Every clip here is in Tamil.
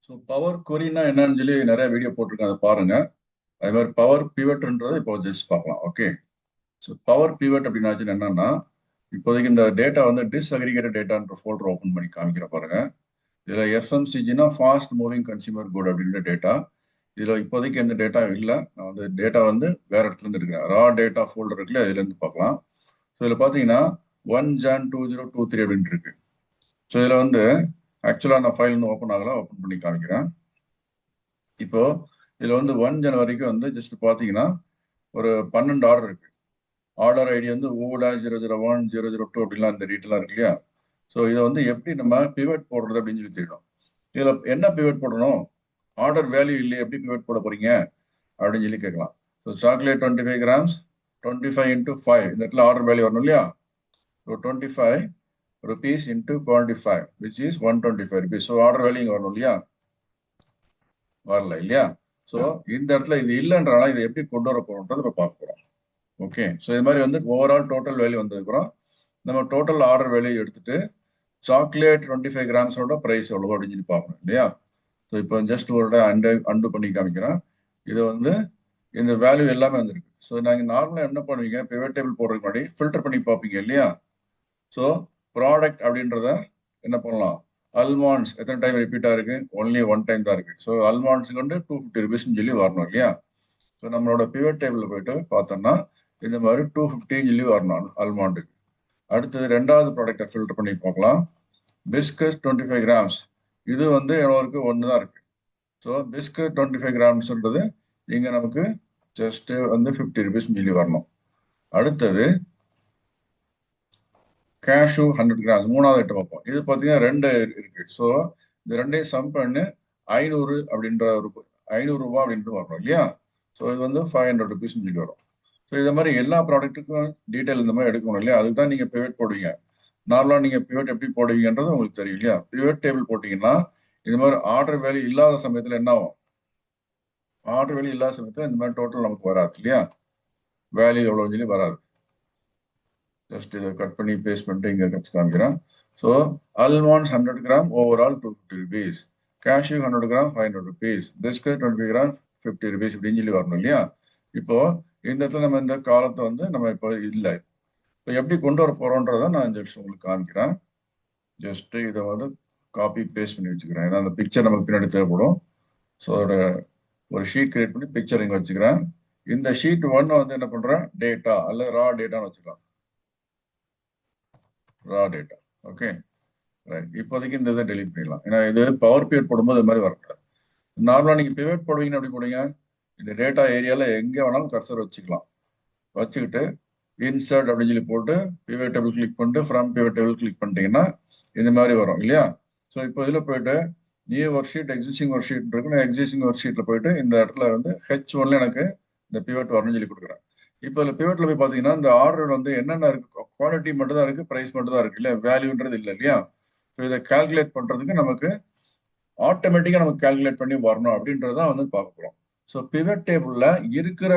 ஸோ பவர் கொரினா என்னன்னு சொல்லி நிறைய வீடியோ போட்டிருக்கேன், அதை பாருங்க. அதே மாதிரி பவர் பிவட்ன்றதை இப்போ ஜஸ்ட் பார்க்கலாம். ஓகே, ஸோ பவர் பிவட் அப்படின்னாச்சு என்னன்னா, இப்போதைக்கு இந்த டேட்டா வந்து டிஸ்அக்ரிகேட்டட் டேட்டான்ற ஃபோல்டர் ஓப்பன் பண்ணி காமிக்கிற பாருங்க. இதில் எஃப்எம்சிஜினா ஃபாஸ்ட் மூவிங் கன்சியூமர் குட் அப்படின்ற டேட்டா. இதில் இப்போதைக்கு எந்த டேட்டா இல்லை. நான் வந்து டேட்டா வந்து வேற இடத்துல இருந்து எடுக்கிறேன். ரா டேட்டா ஃபோல்டர் இருக்குல்ல, இதுலேருந்து பார்க்கலாம். ஸோ இதில் பார்த்தீங்கன்னா 1 Jan 2023 அப்படின்ட்டு இருக்கு. ஸோ இதில் வந்து ஆக்சுவலாக நான் ஃபைல் வந்து ஓப்பன் ஆகலாம், ஓப்பன் பண்ணி காமிக்கிறேன். இப்போ இதுல வந்து 1 January வந்து ஜஸ்ட் பாத்தீங்கன்னா ஒரு 12 ஆர்டர் இருக்கு. ஆர்டர் ஐடி வந்து O-001 002 அப்படிலாம் இந்த டீட்டெயிலாம் இருக்கு இல்லையா. ஸோ இதை வந்து எப்படி நம்ம பிவட் போடுறது அப்படின்னு சொல்லி தெரியணும். இதுல என்ன பிவட் போடணும், ஆர்டர் வேல்யூ இல்லையே எப்படி பிவட் போட போறீங்க அப்படின்னு சொல்லி கேட்கலாம். ஸோ சாக்லேட் 25 grams 25 into 5 இந்த இடத்துல ஆர்டர் வேல்யூ வரணும் இல்லையா. So 25 rupees into 25 which is 125 rupees. So order value இங்க வரணும் இல்லையா, வரல இல்லையா. ஸோ இந்த இடத்துல இது இல்லைன்றனால இதை எப்படி கொண்டு வர போறோம்ன்றது இப்போ பார்க்க போறோம். ஓகே, ஸோ இது மாதிரி வந்து ஓவரால் டோட்டல் வேல்யூ வந்ததுக்கப்புறம் நம்ம டோட்டல் ஆர்டர் வேல்யூ எடுத்துட்டு சாக்லேட் 25 grams ப்ரைஸ் எவ்வளோ அப்படின்னு சொல்லி பார்க்கணும் இல்லையா. ஸோ இப்போ ஜஸ்ட் ஒரு அண்டு பண்ணி காமிக்கிறேன். இது வந்து இந்த வேல்யூ எல்லாமே வந்துருக்கு. ஸோ நாங்கள் நார்மலாக என்ன பண்ணுவீங்க, பிவட் டேபிள் போடுறதுக்கு முன்னாடி ஃபில்டர் பண்ணி பார்ப்பீங்க இல்லையா. ஸோ ப்ராடக்ட் அப்படின்றத என்ன பண்ணலாம், அல்மாண்ட்ஸ் எத்தனை டைம் ரிப்பீட் ஆயிருக்கு, ஒன்லி 1 time தான் இருக்கு. ஸோ அல்மாண்ட்ஸுக்கு வந்து 250 rupees சொல்லி வரணும் இல்லையா. ஸோ நம்மளோட பிவட் டேபிள் போயிட்டு பார்த்தோம்னா இந்த மாதிரி 250 சொல்லி வரணும் அல்மாண்டுக்கு. அடுத்தது ரெண்டாவது ப்ராடக்டை ஃபில்டர் பண்ணி பார்க்கலாம். பிஸ்கட் 25 grams, இது வந்து எவ்வளோ இருக்கு, ஒன்று தான் இருக்கு. ஸோ பிஸ்கட் 25 gramsன்றது இங்கே நமக்கு ஜஸ்ட் வந்து 50 rupees சொல்லி வரணும். அடுத்தது கேஷு 100 grams, மூணாவது ஐட்டம் பார்ப்போம். இது பார்த்தீங்கன்னா 2 இருக்கு. ஸோ இந்த ரெண்டையும் சம் பண்ணு 500 அப்படின்ற ஒரு 500 ரூபாய் அப்படின்ட்டு வரணும் இல்லையா. ஸோ இது வந்து 500 rupees சொல்லி வரும். ஸோ இந்த மாதிரி எல்லா ப்ராடக்ட்டுக்கும் டீட்டெயில் இந்த மாதிரி எடுக்கணும் இல்லையா. அதுக்கு தான் நீங்கள் பிவட் போடுவீங்க. நார்மலாக நீங்கள் பிவட் எப்படி போடுவீங்கன்றது உங்களுக்கு தெரியும் இல்லையா. பிவட் டேபிள் போட்டிங்கன்னா இந்த மாதிரி ஆர்டர் வேல்யூ இல்லாத சமயத்தில் என்ன ஆகும், ஆர்டர் வேல்யூ இல்லாத சமயத்தில் இந்த மாதிரி டோட்டல் நமக்கு வராது இல்லையா, வேல்யூ எவ்வளோன்னு சொல்லி வராது. ஜஸ்ட் இதை கட் பண்ணி பேஸ்ட் பண்ணிட்டு இங்கே காமிக்கிறேன். So almonds 100 grams overall 250 rupees, cashew 100 grams 500 rupees, biscuit 25 grams 50 rupees இப்படின்னு சொல்லி வரணும் இல்லையா. இப்போ இந்த இடத்துல நம்ம இந்த காலத்தை வந்து நம்ம இப்போ இல்லை, இப்போ எப்படி கொண்டு வர போறோன்றதை நான் ஜஸ்ட் உங்களுக்கு காமிக்கிறேன். ஜஸ்ட் இதை வந்து காப்பி பேஸ்ட் பண்ணி வச்சுக்கிறேன். ஏன்னா அந்த பிக்சர் நமக்கு பின்னாடி தேவைப்படும். ஸோ அதோட ஒரு ஷீட் கிரியேட் பண்ணி பிக்சர் இங்கே வச்சுக்கிறேன். இந்த ஷீட் 1 வந்து என்ன பண்றேன், டேட்டா அல்லது ரா டேட்டான்னு வச்சுக்கலாம். Raw data. Okay right. இப்போதைக்கு இந்த இதை டெலிட் பண்ணிடலாம். ஏன்னா இது பவர் பிவட் போடும்போது இது மாதிரி வரக்கூடாது. நார்மலாக நீங்கள் பிவட் போடுவீங்கன்னு அப்படி போடுங்க, இந்த டேட்டா ஏரியாவில் எங்கே வேணாலும் கர்சர் வச்சுக்கலாம். வச்சுக்கிட்டு இன்சர்ட் அப்படின்னு சொல்லி போட்டு பிவட் டேபிள் கிளிக் பண்ணிட்டு ஃப்ரம் பிவட் டேபிள் கிளிக் பண்ணிட்டீங்கன்னா இந்த மாதிரி வரும் இல்லையா. ஸோ இப்போ இதில் போயிட்டு new worksheet existing worksheet இருக்கு. நான் எக்ஸிஸ்டிங் ஒர்க் ஷீட்டில் போயிட்டு இந்த இடத்துல வந்து H1 எனக்கு இந்த பிவட் வரணும்னு சொல்லி கொடுக்குறேன். இப்போ இதில் பிவட்ல போய் பார்த்தீங்கன்னா இந்த ஆர்டர் வந்து என்னென்ன இருக்கு, குவான்டிட்டி மட்டும் தான் இருக்கு, பிரைஸ் மட்டும் தான் இருக்கு, இல்லை வேல்யூன்றது இல்லை இல்லையா. ஸோ இதை கால்குலேட் பண்றதுக்கு நமக்கு ஆட்டோமேட்டிக்கா நமக்கு கால்குலேட் பண்ணி வரணும் அப்படின்றதான் வந்து பார்க்க போறோம். ஸோ பிவட் டேபிள்ல இருக்கிற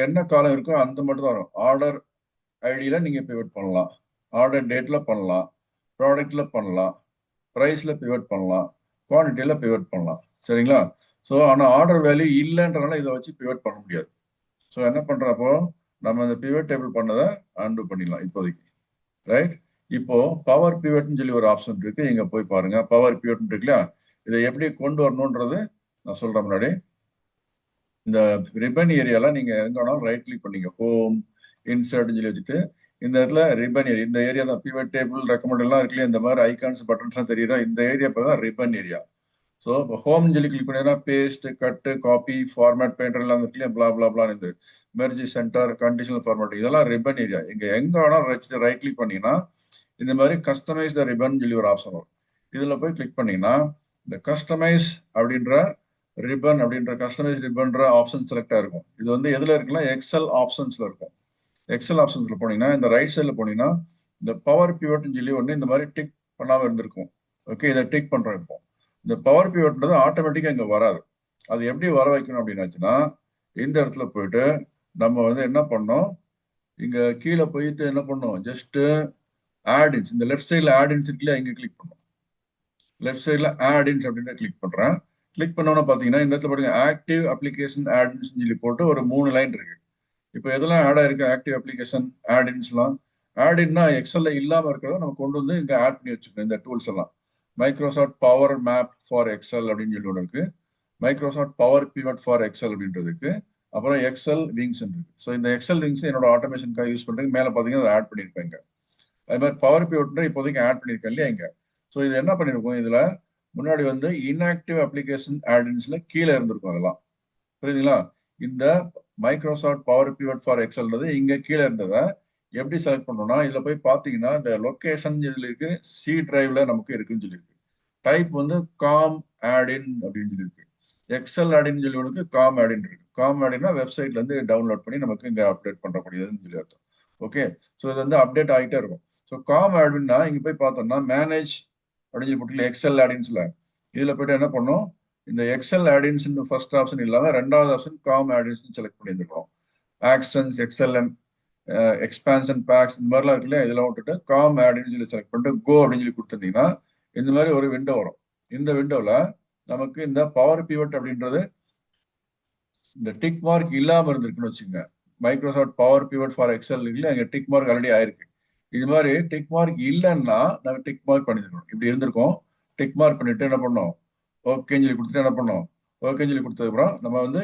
என்ன காலம் இருக்கோ அந்த மட்டும் தான் வரும். ஆர்டர் ஐடியில நீங்க பிவட் பண்ணலாம், ஆர்டர் டேட்ல பண்ணலாம், ப்ராடக்ட்ல பண்ணலாம், ப்ரைஸ்ல பிவட் பண்ணலாம், குவான்டிட்டியில பிவட் பண்ணலாம். சரிங்களா. ஸோ ஆனால் ஆர்டர் வேல்யூ இல்லைன்றனால இதை வச்சு பிவட் பண்ண முடியாது. ஸோ என்ன பண்றப்போ நம்ம இந்த பிவட் டேபிள் பண்ணதை அன்டு பண்ணிடலாம் இப்போதைக்கு. ரைட். இப்போ பவர் பிவட்னு சொல்லி ஒரு ஆப்ஷன் இருக்கு, இங்க போய் பாருங்க. பவர் பிவட் இருக்கு இல்லையா, இதை எப்படி கொண்டு வரணும்ன்றது நான் சொல்றேன் முன்னாடி. இந்த ரிப்பன் ஏரியால நீங்க எங்க வேணாலும் ரைட் கிளிக் பண்ணீங்க, ஹோம் இன்சர்ட் சொல்லி வச்சுட்டு இந்த இடத்துல ரிப்பன் ஏரியா, இந்த ஏரியா தான் பிவட் டேபிள் ரெக்கமெண்ட் எல்லாம் இருக்கு இல்லையா, இந்த மாதிரி ஐகான்ஸ் பட்டன்ஸ் எல்லாம் தெரியுதா, இந்த ஏரியா பேர் தான் ரிப்பன் ஏரியா. ஸோ ஹோம் சொல்லி கிளிக் பண்ணீங்கன்னா paste cut copy format painter எல்லாம் இருக்கு இல்லையா, பிளா பிளா பிளான், இந்த மெர்ஜி சென்டர் கண்டிஷனல் ஃபார்மேட் இதெல்லாம் ரிப்பன் ஏரியா. இங்க எங்க வேணாலும் ரைட் கிளிக் பண்ணீங்கன்னா இந்த மாதிரி கஸ்டமைஸ் த ரிப்பன் சொல்லி ஒரு ஆப்ஷன் வரும். இதுல போய் கிளிக் பண்ணீங்கன்னா இந்த கஸ்டமைஸ் அப்படின்ற ரிப்பன் அப்படின்ற கஸ்டமைஸ் ரிப்பன்ற ஆப்ஷன் செலக்ட் ஆயிருக்கும். இது வந்து எதுல இருக்குன்னா எக்ஸல் ஆப்ஷன்ஸ்ல இருக்கும். எக்ஸல் ஆப்ஷன்ஸ்ல போனீங்கன்னா இந்த ரைட் சைட்ல போனீங்கன்னா இந்த பவர் பிவட்னு சொல்லி ஒன்று இந்த மாதிரி டிக் பண்ணாம இருந்திருக்கும். ஓகே, இதை டிக் பண்றோம். இப்போ இந்த பவர் பிவட்ன்றது ஆட்டோமேட்டிக்கா இங்க வராது. அது எப்படி வர வைக்கணும் அப்படின்னாச்சுன்னா இந்த இடத்துல போயிட்டு நம்ம வந்து என்ன பண்ணோம், இங்க கீழே போயிட்டு என்ன பண்ணோம், ஜஸ்ட் ஆட் இன்ஸ், இந்த லெஃப்ட் சைட்ல ஆட் இன்ஸ் இருக்குல்ல, இங்க கிளிக் பண்ணோம். லெஃப்ட் சைட்ல ஆட் இன்ஸ் அப்படின்னு கிளிக் பண்றேன். கிளிக் பண்ணோம்னா பாத்தீங்கன்னா இந்த இடத்துல பாருங்க ஆக்டிவ் அப்ளிகேஷன் ஆட்னு சொல்லி போட்டு ஒரு 3 லைன் இருக்கு. இப்போ எதெல்லாம் ஆட் ஆயிருக்கு ஆக்டிவ் அப்ளிகேஷன் ஆட்இன்ஸ்லாம். ஆட்இன்னா எக்ஸல்ல இல்லாம இருக்கிறத நம்ம கொண்டு வந்து இங்க ஆட் பண்ணி வச்சுக்கணும் இந்த டூல்ஸ் எல்லாம். Microsoft Power Map for Excel அப்படின்னு சொல்லி ஒன்று இருக்கு. Microsoft Power Pivot for Excel அப்படின்றதுக்கு அப்புறம் எக்ஸல் விங்ஸ் இருக்கு. ஸோ இந்த எக்ஸல் விங்ஸ் என்னோட ஆட்டோமேஷனுக்காக யூஸ் பண்றதுக்கு மேல பாத்தீங்கன்னா அதை ஆட் பண்ணிருப்பேன் இங்க. அது மாதிரி பவர் பிவட் இப்போதைக்கு ஆட் பண்ணிருக்கேன் இல்லையா இங்க. ஸோ இது என்ன பண்ணிருக்கோம் இதுல முன்னாடி வந்து இன்ஆக்டிவ் அப்ளிகேஷன் ஆட்இன்ஸ்ல கீழே இருந்திருக்கும் அதெல்லாம். புரியுதுங்களா? இந்த மைக்ரோசாஃப்ட் பவர் பிவட் ஃபார் எக்ஸல்ன்றது இங்க கீழே இருந்ததை எப்படி செலக்ட் பண்ணணும்னா இதுல போய் பாத்தீங்கன்னா இந்த லொகேஷன் இருக்கு சி டிரைவ்ல நமக்கு இருக்குன்னு சொல்லியிருக்கு. டைப் வந்து காம் ஆடின் அப்படின்னு சொல்லியிருக்கு. எக்ஸல் ஆடின்னு சொல்லி ஒன்று காம் ஆடின் இருக்கு. காம் ஆடினா வெப்சைட்ல இருந்து டவுன்லோட் பண்ணி நமக்கு இங்க அப்டேட் பண்ணக்கூடியதுன்னு சொல்லி அர்த்தம். ஓகே, ஸோ இது வந்து அப்டேட் ஆகிட்டே இருக்கும். ஸோ காம் ஆடின்னா இங்க போய் பார்த்தோம்னா மேனேஜ் அப்படின்னு சொல்லி போட்டு எக்ஸல் ஆடின்ஸ்ல இதுல போயிட்டு என்ன பண்ணோம் இந்த எக்ஸல் ஆடின்ஸ் ஃபர்ஸ்ட் ஆப்ஷன் இல்லாம ரெண்டாவது ஆப்ஷன் காம் ஆடின்ஸ் செலக்ட் பண்ணியிருக்கோம். ஆக்ஷன்ஸ் எக்ஸலன் எக்ஸ்பான்ஷன் பேக்ஸ் இந்த மாதிரிலாம் இருக்குல்ல இதெல்லாம் விட்டுட்டு காம் ஆடின்னு சொல்லி செலக்ட் பண்ணிட்டு கோ அப்படின்னு சொல்லி கொடுத்துருந்தீங்கன்னா இந்த மாதிரி ஒரு விண்டோ வரும். இந்த விண்டோல நமக்கு இந்த பவர் பிவட் அப்படின்றது இந்த டிக் மார்க் இல்லாம இருந்திருக்குன்னு வச்சுங்க. Microsoft Power Pivot for Excel இருக்குல்ல அங்க டிக் மார்க் ஆல்ரெடி ஆயிருக்கு. இது மாதிரி டிக் மார்க் இல்லைன்னா நம்ம டிக் மார்க் பண்ணிருக்கணும். இப்படி இருந்திருக்கும். டிக் மார்க் பண்ணிட்டு என்ன பண்ணோம் ஓகேன்னு சொல்லி கொடுத்துட்டு என்ன பண்ணோம் ஓகேன்னு சொல்லி கொடுத்ததுக்கு அப்புறம் நம்ம வந்து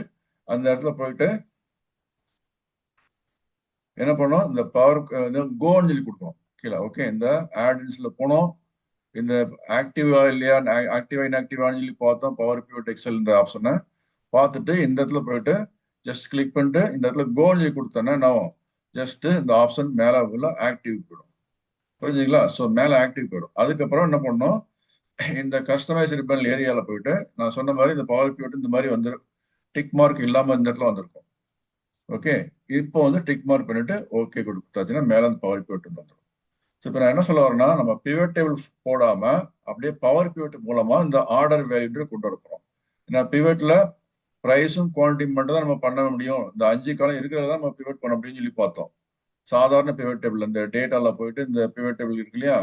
அந்த இடத்துல போயிட்டு என்ன பண்ணோம் இந்த பவர் கோன்னு சொல்லி கொடுத்தோம் கீழே. ஓகே, இந்த ஆட்ஸ்ல போனோம். இந்த ஆக்டிவா இல்லையா ஆக்டிவா இன்ஆக்டிவான்னு சொல்லி பார்த்தோம் பவர் பிவட் எக்ஸல்ன்ற ஆப்ஷனை பார்த்துட்டு இந்த இடத்துல போயிட்டு ஜஸ்ட் கிளிக் பண்ணிட்டு இந்த இடத்துல கோன்னு சொல்லி கொடுத்தோன்னா நான் ஜஸ்ட் இந்த ஆப்ஷன் மேலே உள்ள ஆக்டிவ் போயிடும். புரிஞ்சுங்களா? ஸோ மேலே ஆக்டிவ் போயிடும். அதுக்கப்புறம் என்ன பண்ணோம் இந்த கஸ்டமைஸ் ரிப்பன் ஏரியால போயிட்டு நான் சொன்ன மாதிரி இந்த பவர் பிவட் இந்த மாதிரி வந்து டிக் மார்க் இல்லாம இந்த இடத்துல வந்திருக்கும். ஓகே, இப்போ வந்து டிக் மார்க் பண்ணிட்டு ஓகே கொடுத்தாச்சுன்னா மேல அந்த பவர் பிவட் வந்துடும். இப்போ நான் என்ன சொல்ல வரேன்னா நம்ம பிவட் டேபிள் போடாம அப்படியே பவர் பிவட் மூலமா இந்த ஆர்டர் வேல்யூ கொண்டு வரப்போம். ஏன்னா பிவட்ல பிரைஸும் குவான்டிட்டி மட்டும் தான் நம்ம பண்ண முடியும். இந்த 5 காலம் இருக்கிறத நம்ம பிவட் பண்ண முடியும்னு சொல்லி பார்த்தோம். சாதாரண பிவட் டேபிள் இந்த டேட்டால போயிட்டு இந்த பிவட் டேபிள் இருக்கு இல்லையா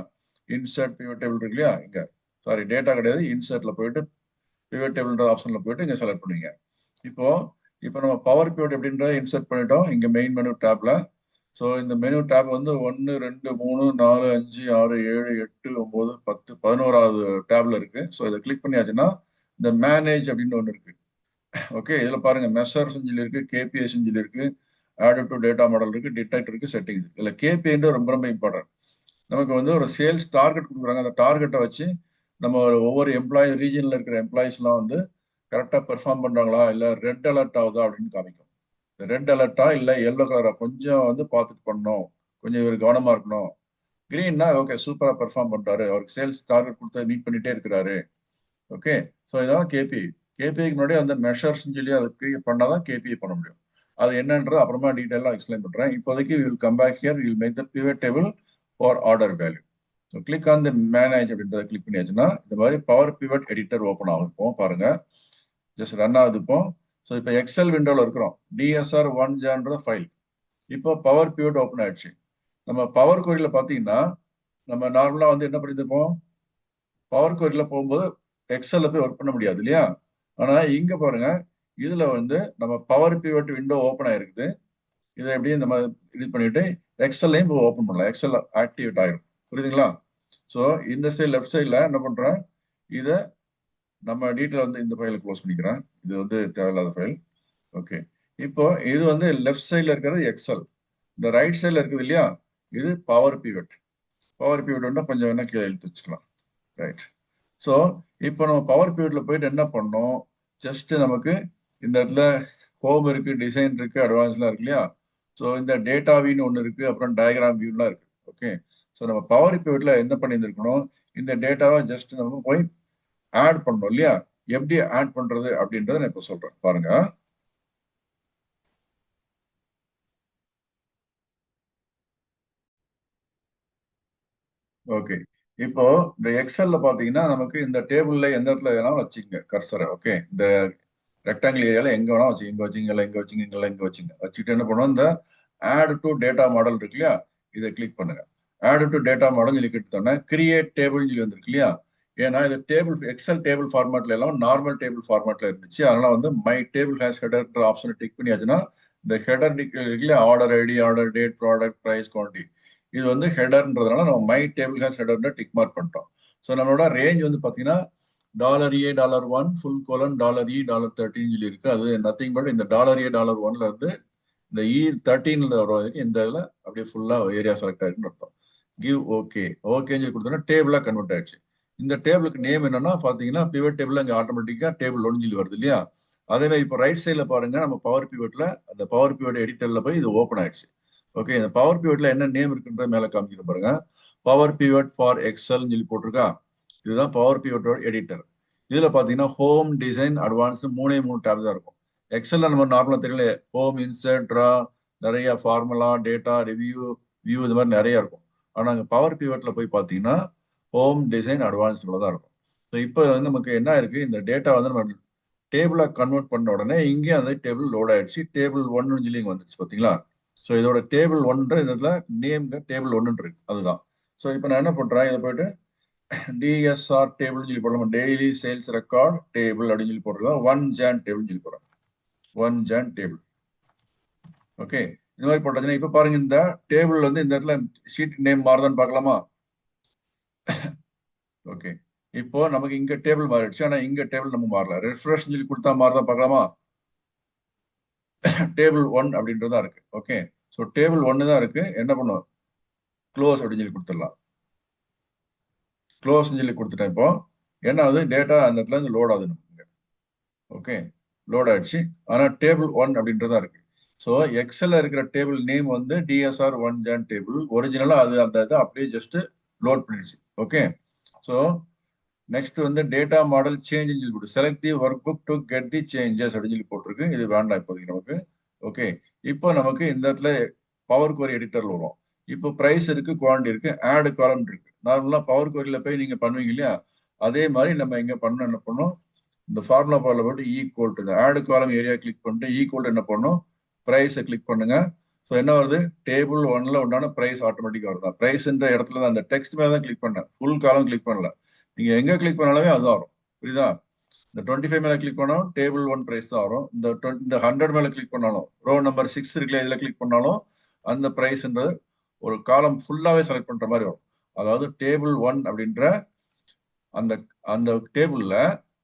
இன்சர்ட் பிவட் டேபிள் இருக்கு இல்லையா இங்க சாரி டேட்டா கிடையாது இன்சர்ட்ல போயிட்டு பிவட் டேபிள்ன்ற ஆப்ஷன்ல போயிட்டு இங்க செலக்ட் பண்ணுவீங்க. இப்போ நம்ம பவர் பிவட் எப்படின்றத இன்சர்ட் பண்ணிட்டோம் இங்க மெயின் மெனு டேப்ல. ஸோ இந்த மெனு டேப் வந்து 1 2 3 4 5 6 7 8 9 10 11வது டேப்ல இருக்கு. ஸோ இதை கிளிக் பண்ணியாச்சுன்னா இந்த மேனேஜ் அப்படின்னு ஒன்று இருக்கு. ஓகே, இதுல பாருங்க மெஷர்ஸ் சொல்லி இருக்கு கேபிஎஸ் சொல்லி இருக்கு ஆட் டு டேட்டா மாடல் இருக்கு டிடெக்ட் இருக்கு செட்டிங் இருக்கு. இதுல கேபிஐ ரொம்ப ரொம்ப இம்பார்ட்டன்ட். நமக்கு வந்து ஒரு சேல்ஸ் டார்கெட் கொடுக்குறாங்க. அந்த டார்கெட்டை வச்சு நம்ம ஒவ்வொரு எம்ப்ளாயி ரீஜன்ல இருக்கிற எம்ப்ளாயிஸ்லாம் வந்து கரெக்டாக பெர்ஃபார்ம் பண்றாங்களா இல்லை ரெட் அலர்ட் ஆகுதா அப்படின்னு காமிக்கும். ரெட் அலர்ட்டா இல்லை எல்லோ கலரா கொஞ்சம் வந்து பார்த்துட்டு பண்ணணும், கொஞ்சம் இவர் கவனமா இருக்கணும். கிரீன்னா ஓகே சூப்பரா பெர்ஃபார்ம் பண்றாரு, அவருக்கு சேல்ஸ் டார்கெட் கொடுத்து மீட் பண்ணிட்டே இருக்கிறாரு. ஓகே, ஸோ இதான் கேபிஐ. கேபிஐக்கு முன்னாடி அந்த மெஷர்ஸ் சொல்லி அதுக்கு பண்ணாதான் கேபிஐ பண்ண முடியும். அது என்னன்றது அப்புறமா டீட்டெயிலாக எக்ஸ்பிளைன் பண்றேன். இப்போதைக்கு will come back here will make the pivot table for order value. So click on the manage அப்படின்றத கிளிக் பண்ணியாச்சுன்னா இந்த மாதிரி பவர் பிவட் எடிட்டர் ஓப்பன் ஆகும். இப்போ பாருங்க ஜஸ்ட் ரன் ஆகுது இப்போ. ஸோ இப்போ எக்ஸல் விண்டோவில் இருக்கிறோம். DSR1ன்ற ஃபைல் இப்போ பவர் பிவட் ஓப்பன் ஆயிடுச்சு. நம்ம பவர் கொரியில் பார்த்தீங்கன்னா நம்ம நார்மலாக வந்து என்ன பண்ணியிருப்போம் பவர் கொரியில் போகும்போது எக்ஸல்ல போய் ஒர்க் பண்ண முடியாது இல்லையா. ஆனால் இங்கே பாருங்க இதுல வந்து நம்ம பவர் பிவட் விண்டோ ஓப்பன் ஆயிருக்குது. இதை எப்படி நம்ம இது பண்ணிட்டு எக்ஸல்லையும் ஓப்பன் பண்ணலாம். எக்ஸல் ஆக்டிவேட் ஆயிரும். புரியுதுங்களா? ஸோ இந்த சைடு லெஃப்ட் சைடில் என்ன பண்றேன் இதை நம்ம டீட்டெயில் வந்து இந்த ஃபைலை க்ளோஸ் பண்ணிக்கிறேன். இது வந்து தேவையில்லாத ஃபைல். ஓகே, இப்போ இது வந்து லெஃப்ட் சைடில் இருக்கிறது எக்ஸல். இந்த ரைட் சைடில் இருக்குது இல்லையா இது பவர் பிவட். பவர் பிவட் வந்து கொஞ்சம் வேணா கீழே எழுத்து வச்சுக்கலாம். ரைட். ஸோ இப்போ நம்ம பவர் பிவட்ல போயிட்டு என்ன பண்ணோம் ஜஸ்ட் நமக்கு இந்த இடத்துல ஹோம் இருக்கு டிசைன் இருக்கு அட்வான்ஸ்லாம் இருக்கு இல்லையா. ஸோ இந்த டேட்டா வியூன்னு ஒன்று இருக்கு அப்புறம் டயக்ராம் வியூலாம் இருக்கு. ஓகே, ஸோ நம்ம பவர் பிவட்ல என்ன பண்ணியிருந்துருக்கணும் இந்த டேட்டாவை ஜஸ்ட் நம்ம போய் ஆட் பண்ணணும் இல்லையா. எப்படி ஆட் பண்றது அப்படின்றத நான் இப்போ சொல்றேன் பாருங்க. ஓகே, இப்போ இந்த எக்ஸல்ல பாத்தீங்கன்னா நமக்கு இந்த டேபிள்ல எந்த இடத்துல வேணாலும் வச்சுக்கோங்க கர்சரை. ஓகே, இந்த ரெக்டாங்கிள் ஏரியால எங்க வேணாலும் வச்சு இங்க வச்சுங்க இல்லை இங்க வச்சுங்க இங்க வச்சுங்க. வச்சுட்டு என்ன பண்ணுவோம் இந்த ஆட் டு டேட்டா மாடல் இருக்கு இல்லையா இதை கிளிக் பண்ணுங்க. ஆட் டு டேட்டா மாடல் சொல்லி கிட்டோன்னா கிரியேட் டேபிள் சொல்லி வந்திருக்கு இல்லையா ஏன்னா இது டேபிள் எக்ஸல் டேபிள் ஃபார்மேட்ல எல்லாம் நார்மல் டேபிள் ஃபார்மேட்ல இருந்துச்சு. அதனால வந்து மை டேபிள் ஹேஸ் ஹெடர் ஆப்ஷனை டிக் பண்ணியாச்சுன்னா இந்த header order ID, order date, product, price, quantity, இது வந்து ஹெடர்ன்றதுனால நம்ம மை டேபிள் ஹேஸ் ஹெடர்னு டிக் மார்க் பண்ணிட்டோம். ஸோ நம்மளோட ரேஞ்ச் வந்து பார்த்தீங்கன்னா $A $1 ஃபுல் கோலன் $E $13 சொல்லி இருக்கு. அது நத்திங் பட் இந்த $A $1ல இருந்து இந்த E13 வர்றதுக்கு இந்த இதில் அப்படியே ஃபுல்லா ஏரியா செலக்ட் ஆயிருக்குன்னு அர்த்தம். கிவ் ஓகே, ஓகேன்னு சொல்லி கொடுத்தோன்னா டேபிளா கன்வெர்ட் ஆயிடுச்சு. இந்த டேபிளுக்கு நேம் என்னன்னா பாத்தீங்கன்னா பிவட் டேபிள் அங்கே ஆட்டோமேட்டிக்கா டேபிள் 1 சொல்லி வருது இல்லையா? அதே மாதிரி இப்போ ரைட் சைட்ல பாருங்க, நம்ம பவர் பிவட்ல அந்த பவர் பிவட் எடிட்டர்ல போய் இது ஓப்பன் ஆயிடுச்சு. ஓகே, இந்த பவர் பிவட்ல என்ன நேம் இருக்குன்ற மேல காமிக்கிற பாருங்க. பவர் பிவட் ஃபார் எக்ஸல் சொல்லி போட்டிருக்கா. இதுதான் பவர் பிவட்டோட எடிட்டர். இதுல பாத்தீங்கன்னா ஹோம், டிசைன், அட்வான்ஸ்டு 3 டேப் தான் இருக்கும். எக்ஸல்ல நம்ம நார்மலா தெரியல, ஹோம், இன்சர்ட், ட்ரா, நிறைய ஃபார்முலா, டேட்டா, ரிவ்யூ, வியூ, இது மாதிரி நிறைய இருக்கும். ஆனா அங்க பவர் பிவட்ல போய் பாத்தீங்கன்னா ஹோம், டிசைன், அட்வான்ஸ்டுல தான் இருக்கும். ஸோ இப்போ வந்து நமக்கு என்ன இருக்கு, இந்த டேட்டா வந்து நம்ம டேபிளா கன்வெர்ட் பண்ண உடனே இங்கே அந்த டேபிள் லோட் ஆயிடுச்சு. டேபிள் 1 சொல்லி இங்க வந்துச்சு பாத்தீங்களா? ஸோ இதோட டேபிள் 1 இதுல நேம் டேபிள் 1 இருக்கு, அதுதான். ஸோ இப்போ நான் என்ன பண்றேன், இதை போயிட்டு டிஎஸ்ஆர் டேபிள் சொல்லி போடலாம். டெய்லி சேல்ஸ் ரெக்கார்ட் டேபிள் அப்படின்னு சொல்லி போட்டுருக்கோம். 1 Jan டேபிள் சொல்லி போடுறேன். 1 Jan டேபிள். ஓகே, இந்த மாதிரி போட்டதுன்னா இப்ப பாருங்க, இந்த டேபிள் வந்து இந்த இடத்துல ஷீட் நேம் மாறுதான்னு பார்க்கலாமா? ஓகே, இப்போ நமக்கு இங்க டேபிள் மாறிடுச்சு, ஆனா இங்க டேபிள் நம்ம மாறல. ரெஃப்ரெஷ் சொல்லி கொடுத்தா மாறுதான் பார்க்கலாமா? டேபிள் 1 அப்படின்றதா இருக்கு. ஓகே, ஸோ டேபிள் 1 தான் இருக்கு. என்ன பண்ணுவோம், க்ளோஸ் அப்படின்னு சொல்லி கொடுத்துடலாம். க்ளோஸ் சொல்லி கொடுத்துட்டேன். இப்போ என்ன ஆகுது, டேட்டா அந்த இடத்துல இருந்து லோட் ஆகுது நமக்கு. ஓகே, லோட் ஆயிடுச்சு. ஆனா டேபிள் 1 அப்படின்றதா இருக்கு. ஸோ எக்ஸல்ல இருக்கிற டேபிள் நேம் வந்து டிஎஸ்ஆர் 1 Jan டேபிள். ஒரிஜினலா அது அந்த இதை அப்படியே ஜஸ்ட் லோட் பண்ணிடுச்சு. ஓகே, ஸோ நெக்ஸ்ட் வந்து டேட்டா மாடல் சேஞ்ச் சொல்லி போட்டு select the work book to get the changes அப்படின்னு சொல்லி போட்டிருக்கு. இது வேண்டாம் இப்போதைக்கு நமக்கு. ஓகே, இப்போ நமக்கு இந்த இடத்துல பவர் குவரி எடிட்டர்ல வரும். இப்போ பிரைஸ் இருக்கு, குவான்டிட்டி இருக்கு, ஆட் காலம் இருக்கு. நார்மலா பவர் குவரியில போய் நீங்க பண்ணுவீங்க இல்லையா, அதே மாதிரி நம்ம இங்க பண்ண என்ன பண்ணோம், இந்த ஃபார்முலா பார்ல போட்டு ஈக்குவல் டு ஆட் காலம் ஏரியா கிளிக் பண்ணிட்டு ஈக்குவல் என்ன பண்ணும், பிரைஸை கிளிக் பண்ணுங்க. ஸோ என்ன வருது, டேபிள் 1ல உண்டான பிரைஸ் ஆட்டோமேட்டிக்கா வருது. பிரைஸ்ன்ற இடத்துல தான் அந்த டெக்ஸ்ட் மேல தான் கிளிக் பண்ணேன், ஃபுல் காலம் கிளிக் பண்ணல. நீங்க எங்க கிளிக் பண்ணாலுமே அதுதான் வரும், புரியுதா? இந்த 25 மேல கிளிக் பண்ணாலும் டேபிள் 1 பிரைஸ் தான் வரும். இந்த 100 மேல கிளிக் பண்ணாலும், ரோ நம்பர் 6 இருக்குல்ல, இதுல கிளிக் பண்ணாலும் அந்த பிரைஸ்ன்றது ஒரு காலம் ஃபுல்லாவே செலக்ட் பண்ற மாதிரி வரும். அதாவது டேபிள் 1 அப்படின்ற அந்த அந்த டேபிள்ல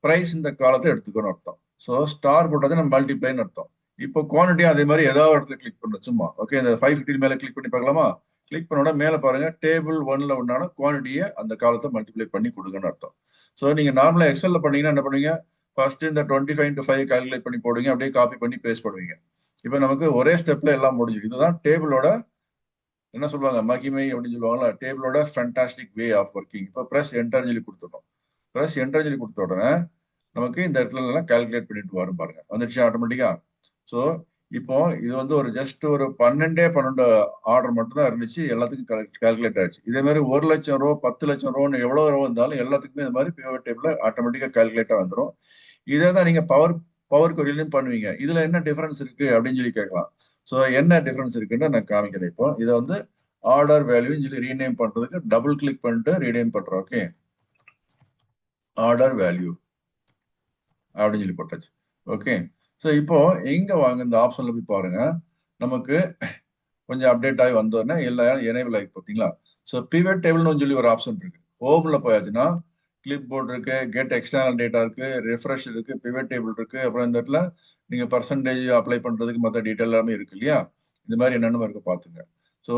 பிரைஸ் இந்த காலத்தை எடுத்துக்கணும் அர்த்தம். ஸோ ஸ்டார் போட்டது நம்ம மல்டிப்ளைன்னு அர்த்தம். இப்போ குவான்டிட்டியும் அதே மாதிரி ஏதாவது இடத்துல கிளிக் பண்ணணும் சும்மா. ஓகே, இந்த 550 மேல கிளிக் பண்ணி பார்க்கலாமா? கிளிக் பண்ணோட மேல பாருங்க, டேபிள் 1ல உண்டான குவான்டிட்டியை அந்த காலத்தை மல்டிப்ளை பண்ணி கொடுங்கன்னு அர்த்தம். ஸோ நீங்க நார்மலா எக்ஸல்ல பண்ணீங்கன்னா என்ன பண்ணுவீங்க, ஃபர்ஸ்ட் இந்த 25 × 5 கால்குலேட் பண்ணி போடுவீங்க, அப்படியே காப்பி பண்ணி பேஸ்ட் பண்ணுவீங்க. இப்போ நமக்கு ஒரே ஸ்டெப்ல எல்லாம் முடிஞ்சிருக்கு. இதுதான் டேபிளோட என்ன சொல்லுவாங்க, மகிமை அப்படின்னு சொல்லுவாங்களா, டேபிளோட ஃபேண்டாஸ்டிக் வே ஆஃப் ஒர்க்கிங். இப்போ ப்ரெஸ் என்டர் சொல்லி கொடுத்துட்டோம். ப்ரெஸ் என்டர் சொல்லி கொடுத்த உடனே நமக்கு இந்த இடத்துல எல்லாம் கால்குலேட் பண்ணிட்டு வரும் பாருங்க, வந்துடுச்சு ஆட்டோமேட்டிக்கா. ஸோ இப்போ இது வந்து ஒரு ஜஸ்ட் ஒரு 12 ஆர்டர் மட்டும் தான் இருந்துச்சு, எல்லாத்துக்கும் கால்குலேட் ஆயிடுச்சு. இதே மாதிரி 1,00,000 ரூபா, 10,00,000 ரூபான்னு எவ்வளவு ரூபா இருந்தாலும் எல்லாத்துக்குமே இந்த மாதிரி பிவட் டேபிள்ல ஆட்டோமேட்டிக்கா கால்குலேட்டா வந்துடும். இதே தான் நீங்க பவர் கொரியிலையும் பண்ணுவீங்க. இதுல என்ன டிஃபரன்ஸ் இருக்கு அப்படின்னு சொல்லி கேட்கலாம். ஸோ என்ன டிஃபரன்ஸ் இருக்குன்னு நான் காமிக்கிறேன். இப்போ இதை வந்து ஆர்டர் வேல்யூன்னு சொல்லி ரீநேம் பண்றதுக்கு டபுள் கிளிக் பண்ணிட்டு ரீநேம் பண்றோம். ஓகே, ஆர்டர் வேல்யூ அப்படின்னு சொல்லி போட்டாச்சு. ஓகே, ஸோ இப்போ எங்க வாங்க இந்த ஆப்ஷன்ல போய் பாருங்க, நமக்கு கொஞ்சம் அப்டேட் ஆகி வந்தோடனே எல்லாம் எனேபிள் ஆகி பார்த்தீங்களா. ஸோ பிவட் டேபிள்னு சொல்லி ஒரு ஆப்ஷன் இருக்கு. ஹோம்ல போயாச்சுன்னா கிளிப் போர்டு இருக்கு, கெட் எக்ஸ்டர்னல் டேட்டா இருக்கு, ரெஃப்ரெஷ் இருக்கு, பிவட் டேபிள் இருக்கு, அப்புறம் இந்த இடத்துல நீங்க பர்சன்டேஜ் அப்ளை பண்றதுக்கு மற்ற டீட்டெயில் எல்லாமே இருக்கு இல்லையா. இந்த மாதிரி என்னென்ன இருக்கு பாத்துங்க. ஸோ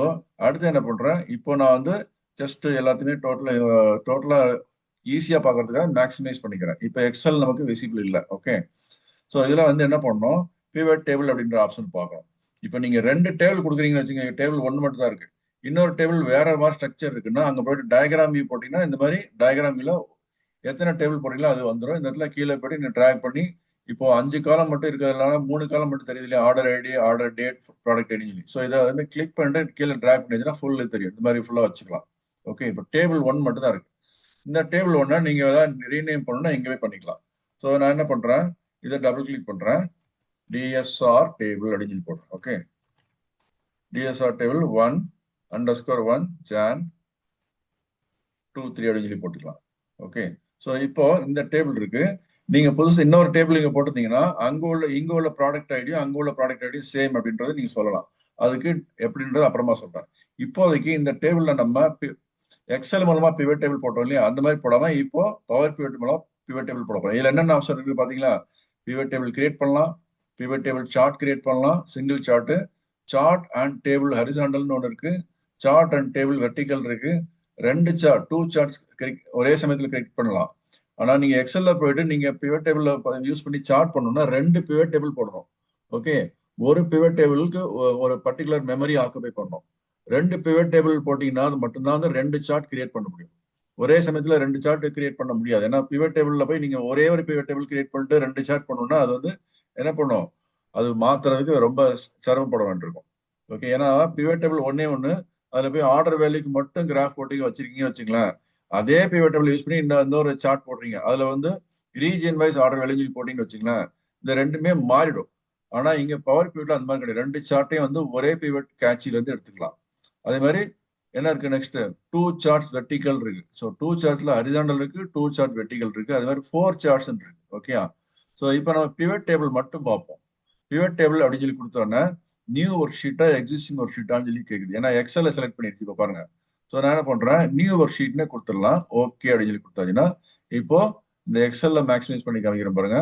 அடுத்து என்ன பண்றேன், இப்போ நான் வந்து ஜஸ்ட் எல்லாத்தையுமே டோட்டலா ஈஸியா பாக்குறதுக்காக மேக்ஸிமைஸ் பண்ணிக்கிறேன். இப்போ எக்ஸல் நமக்கு விசிபிள் இல்லை. ஓகே, ஸோ இதுல வந்து என்ன பண்ணணும், பிவட் டேபிள் அப்படின்ற ஆப்ஷன் பார்க்கணும். இப்போ நீங்க 2 டேபிள் கொடுக்குறீங்கன்னு வச்சுக்கோங்க, டேபிள் 1 மட்டும் தான் இருக்கு, இன்னொரு டேபிள் வேற மாதிரி ஸ்ட்ரக்சர் இருக்குன்னா அங்க போயிட்டு டயக்ராம் வியூ போட்டீங்கன்னா இந்த மாதிரி டயக்ராம் வியூல எத்தனை டேபிள் போடுறீங்களோ அது வந்துடும். இந்த இடத்துல கீழே போயிட்டு நீங்க ட்ராக் பண்ணி, இப்போ 5 காலம் மட்டும் இருக்கிறதுனால 3 காலம் மட்டும் தெரியுது இல்லையா, order ID, order date, product ID சொல்லி. ஸோ இதை வந்து கிளிக் பண்ணிட்டு கீழே ட்ராக் பண்ணிச்சுன்னா ஃபுல்லு தெரியும். இந்த மாதிரி ஃபுல்லா வச்சுக்கலாம். ஓகே, இப்போ டேபிள் 1 மட்டும் தான் இருக்கு. இந்த டேபிள் 1 நீங்க ஏதாவது ரீநேம் பண்ணணும்னா இங்கவே பண்ணிக்கலாம். ஸோ நான் என்ன பண்றேன், இதை டபுள் கிளிக் பண்றேன், டிஎஸ்ஆர் டேபிள் அப்படின்னு சொல்லி போடுறேன். ஓகே, டிஎஸ்ஆர் டேபிள் 1_1 Jan 2 3 அப்படின்னு சொல்லி போட்டுக்கலாம். ஓகே, ஸோ இப்போ இந்த டேபிள் இருக்கு. நீங்க புதுசு இன்னொரு டேபிள் இங்க போட்டுருந்தீங்கன்னா இங்க உள்ள ப்ராடக்ட் ஐடியும் அங்க உள்ள ப்ராடக்ட் ஐடியும் சேம் அப்படின்றத நீங்க சொல்லலாம். அதுக்கு எப்படின்றது அப்புறமா சொல்றேன். இப்போதைக்கு இந்த டேபிள்ல நம்ம எக்ஸல் மூலமா பிவட் டேபிள் போட்டோம் இல்லையா, அந்த மாதிரி போடாம இப்போ பவர் பிவட் மூலம் பிவட் டேபிள் போட போறோம். இதுல என்னென்ன ஆப்ஷன் இருக்கு பாத்தீங்களா? பிவட் டேபிள் கிரியேட் பண்ணலாம், பிவட் டேபிள் சார்ட் கிரியேட் பண்ணலாம், single chart, chart and table ஹரிசாண்டல்னு ஒன்று இருக்கு, சார்ட் அண்ட் டேபிள் வெர்டிகல் இருக்கு, 2 சார்ட்ஸ் ஒரே சமயத்தில் கிரியேட் பண்ணலாம். ஆனா நீங்க எக்ஸல்ல போயிட்டு நீங்க பிவட் டேபிள் யூஸ் பண்ணி சார்ட் பண்ணணும்னா 2 பிவட் டேபிள் போடணும். ஓகே, ஒரு பிவட் டேபிளுக்கு ஒரு பர்டிகுலர் மெமரி ஆக்குபை பண்ணணும். 2 பிவட் டேபிள் போட்டீங்கன்னா அது மட்டும்தான் 2 சார்ட் கிரியேட் பண்ண முடியும். ஒரே சமயத்துல 2 சார்ட் கிரியேட் பண்ண முடியாது. ஏன்னா பிவட் டேபிள்ல போய் நீங்க ஒரே ஒரு பிவட் டேபிள் கிரியேட் பண்ணிட்டு 2 சார்ட் பண்ணணும்னா அது வந்து என்ன பண்ணும், அது மாத்துறதுக்கு ரொம்ப சிரமப்பட வேண்டியிருக்கும். ஓகே, ஏன்னா பிவட் டேபிள் ஒண்ணு அதுல போய் ஆர்டர் வேல்யூக்கு மட்டும் கிராஃப் போட்டு வச்சிருக்கீங்கன்னு வச்சுங்களேன், அதே பிவட் டேபிள் யூஸ் பண்ணி இன்னொரு சார்ட் போடுறீங்க, அதுல வந்து ரீஜியன் வைஸ் ஆர்டர் வேல்யூ போட்டீங்கன்னு வச்சுங்களேன், இந்த ரெண்டுமே மாறிடும். ஆனா இங்க பவர் பிவட்ல அந்த மாதிரி கிடையாது. 2 சார்ட்டையும் வந்து ஒரே பிவட் கேட்சில இருந்து எடுத்துக்கலாம். அதே மாதிரி என்ன இருக்கு நெக்ஸ்ட், 2 சார்ட்ஸ் வெர்டிகல் இருக்கு. ஸோ 2 சார்ட்ஸ்ல ஹரிசாண்டல் இருக்கு, 2 சார்ட் வெர்டிகல் இருக்கு, அதே மாதிரி 4 சார்ட்ஸ் இருக்கு. ஓகே, ஸோ இப்போ நம்ம பிவட் டேபிள் மட்டும் பார்ப்போம். பிவட் டேபிள் அப்படின்னு சொல்லி கொடுத்தோன்னே நியூ ஒர்க் ஷீட்டா எக்ஸிஸ்டிங் ஒர்க் ஷீட்டான்னு சொல்லி கேட்குது. ஏன்னா எக்ஸலை செலக்ட் பண்ணிருச்சு. இப்போ பாருங்க, ஸோ நான் என்ன பண்றேன், நியூ ஒர்க் ஷீட்னே கொடுத்துடலாம். ஓகே அப்படின்னு சொல்லி கொடுத்தாச்சுன்னா இப்போ இந்த எக்ஸல்ல மேக்ஸிமைஸ் பண்ணி காமிக்கிறேன் பாருங்க.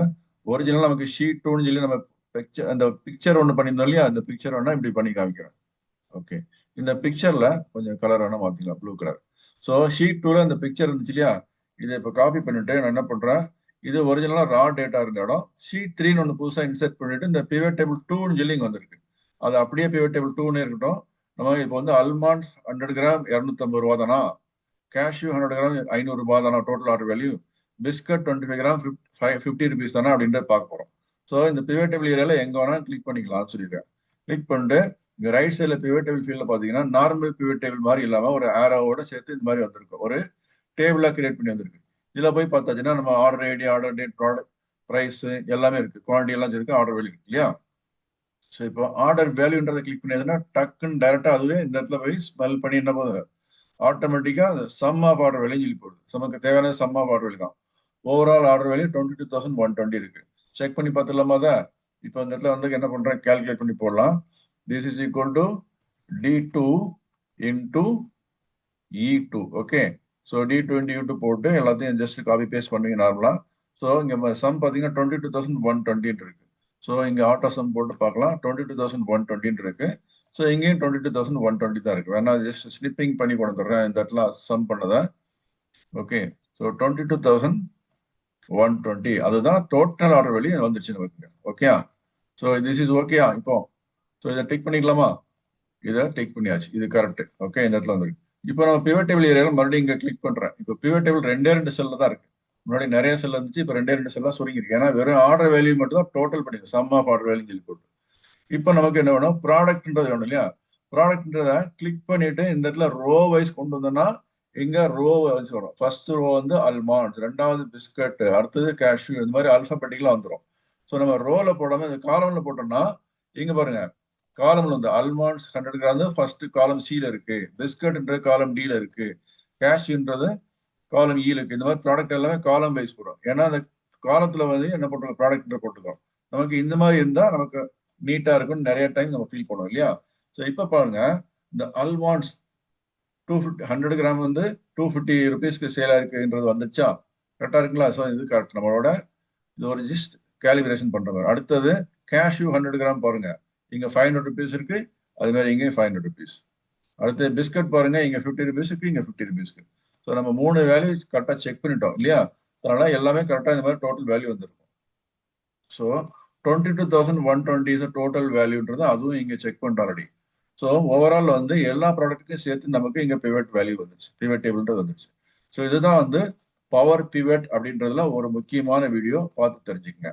ஒரிஜினல் நமக்கு ஷீட் 2ன்னு சொல்லி நம்ம அந்த பிக்சர் ஒன்று பண்ணியிருந்தோம் இல்லையா, அந்த பிக்சர் வேணா இப்படி பண்ணி காமிக்கிறேன். ஓகே, இந்த பிக்சர்ல கொஞ்சம் கலர் வேணா மாத்திக்கலாம், ப்ளூ கலர். ஸோ ஷீட் 2ல இந்த பிக்சர் இருந்துச்சு இல்லையா, இதை இப்போ காப்பி பண்ணிட்டு நான் என்ன பண்றேன், இது ஒரிஜினலா ரா டேட்டா இருந்த இடம், ஷீட் 3ன்னு ஒன்று புதுசா இன்சர்ட் பண்ணிட்டு இந்த பிவட் டேபிள் 2ன்னு சொல்லி இங்க வந்திருக்கு. அது அப்படியே பிவட் டேபிள் 2ன்னு இருக்கட்டும். நம்ம இப்போ வந்து அல்மாண்ட் 100 கிராம் 250 ரூபா தானா, கேஷ்யூ 100 கிராம் 500 ரூபாய் தானா total order value, biscuit 25 gram 50 rupees தானா அப்படின்றத பார்க்க போறோம். ஸோ இந்த பிவட் டேபிள் ஏரியால எங்க வேணா கிளிக் பண்ணிக்கலாம்னு சொல்லியிருக்கேன். கிளிக் பண்ணிட்டு இங்க ரைட் சைட்ல பிவட் டேபிள் ஃபீல்ட்ல பாத்தீங்கன்னா நார்மல் பிவட் டேபிள் மாதிரி இல்லாம ஒரு ஆரோவோட சேர்த்து இந்த மாதிரி வந்திருக்கும், ஒரு டேபிளா கிரியேட் பண்ணி வந்திருக்கு. இதுல போய் பார்த்தாச்சுன்னா நம்ம order ID, order date, product price எல்லாமே இருக்கு, குவான்டிட்டி எல்லாம் இருக்கு, ஆர்டர் வேல்யூ இருக்கு இல்லையா. ஸோ இப்போ ஆர்டர் வேல்யூன்றதை கிளிக் பண்ணியதுன்னா டக்குன்னு டைரக்டா அதுவே இந்த இடத்துல போய் ஸ்மெல் பண்ணி என்ன போகுது, ஆட்டோமேட்டிக்கா சம் ஆஃப் ஆர்டர் வேல்யூ சொல்லி போடுது. நமக்கு தேவையான சம் ஆஃப் ஆர்டர் வேல்யூ தான். ஓவரால் ஆர்டர் வேல்யூ 22,120 இருக்கு. செக் பண்ணி பார்த்துடலாமா அதை? இப்போ இந்த இடத்துல வந்து என்ன பண்றேன், கால்குலேட் பண்ணி போடலாம். This is equal to D2 into E2. Okay, so D2 into E2 போட்டு எல்லாத்தையும் ஜஸ்ட் காப்பி பேஸ்ட் பண்ணுவீங்க நார்மலா. ஸோ இங்க சம் பார்த்தீங்கன்னா 22,120 இருக்கு. ஸோ இங்க ஆட்டோ சம் போட்டு பார்க்கலாம், 22,120 இருக்கு. ஸோ இங்கேயும் 22,120 தான் இருக்கு. வேணா ஜஸ்ட் ஸ்லிப்பிங் பண்ணி கொண்டு வந்துடுறேன் இந்த இடத்துல சம் பண்ணதை. ஓகே, ஸோ 22,120 அதுதான் டோட்டல் ஆர்டர் வேல்யூ வந்துருச்சுன்னு வைங்க. ஓகே, ஸோ திஸ் இஸ் ஓகேயா? இப்போ ஸோ இதை டிக் பண்ணிக்கலாமா? இதை டிக் பண்ணியாச்சு, இது கரெக்ட். ஓகே, இந்த இடத்துல வந்துருக்கு. இப்போ நம்ம பிவட் டேபிள் ஏரியால மறுபடியும் இங்க கிளிக் பண்றேன். இப்போ பிவட் டேபிள் 2 செல்ல தான் இருக்கு. முன்னாடி நிறைய செல் இருந்துச்சு, இப்போ 2 செல்லா சுருங்கிருக்கு. ஏன்னா வெறும் ஆர்டர் வேல்யூ மட்டும் தான் டோட்டல் பண்ணிருக்கு, சம் ஆஃப் ஆர்டர் வேல்யூ சொல்லி போட்டு. இப்போ நமக்கு என்ன வேணும், ப்ராடக்ட்ன்றது வேணும் இல்லையா. ப்ராடக்ட்ன்றதை கிளிக் பண்ணிட்டு இந்த இடத்துல ரோ வைஸ் கொண்டு வந்தோம்னா இங்க ரோ வைஸ் வரும். ஃபர்ஸ்ட் ரோ வந்து அல்மாண்ட்ஸ், ரெண்டாவது பிஸ்கட், அடுத்தது கேஷ்யூ, இந்த மாதிரி அல்பாபெட்டிக்கலா வந்துடும். ஸோ நம்ம ரோல போடாம இந்த காலம்ல போட்டோம்னா இங்க பாருங்க, காலம்ல வந்து அல்மாண்ட்ஸ் 100 கிராம் ஃபர்ஸ்ட் காலம் சில இருக்கு, பிஸ்கட்ன்றது காலம் டில இருக்கு, கேஷ்யூன்றது காலம் ஈல இருக்கு. இந்த மாதிரி ப்ராடக்ட் எல்லாமே காலம் வைஸ் போடும். ஏன்னா அந்த காலத்துல வந்து என்ன பண்றோம், ப்ராடக்ட் போட்டுக்கிறோம். நமக்கு இந்த மாதிரி இருந்தா நமக்கு நீட்டா இருக்கும்னு நிறைய டைம் நம்ம ஃபீல் பண்ணுவோம் இல்லையா. ஸோ இப்ப பாருங்க, இந்த அல்மாண்ட்ஸ் 250 100 கிராம் வந்து 250 ருபீஸ்க்கு சேல் இருக்குன்றது வந்துச்சா, கரெக்டா இருக்குங்களா. ஸோ இது கரெக்ட், நம்மளோட இது ஒரு ஜஸ்ட் கேலிபிரேஷன் பண்ற மாதிரி. அடுத்தது கேஷ்யூ 100 கிராம் பாருங்க, இங்க 500 ருபீஸ் இருக்கு, அது மாதிரி இங்கே 500 ருபீஸ். அடுத்து பிஸ்கட் பாருங்க, இங்க 50 ருபீஸ் இருக்கு, இங்க 50 ருபீஸ்க்கு. ஸோ நம்ம 3 வேல்யூ கரெக்டா செக் பண்ணிட்டோம் இல்லையா. அதனால எல்லாமே கரெக்டா இந்த மாதிரி டோட்டல் வேல்யூ வந்துருக்கும். ஸோ 22,120 இஸ் டோட்டல் வேல்யூன்றது அதுவும் இங்க செக் பண்ணிட்டோம் ஆல்ரெடி. ஸோ ஓவரால் வந்து எல்லா ப்ராடக்ட்டுக்கும் சேர்த்து நமக்கு இங்க பிவட் வேல்யூ வந்துருச்சு, பிவட் டேபிள்ன்றது வந்துருச்சு. ஸோ இதுதான் வந்து பவர் பிவட் அப்படின்றதுல ஒரு முக்கியமான வீடியோ, பார்த்து தெரிஞ்சுக்கங்க.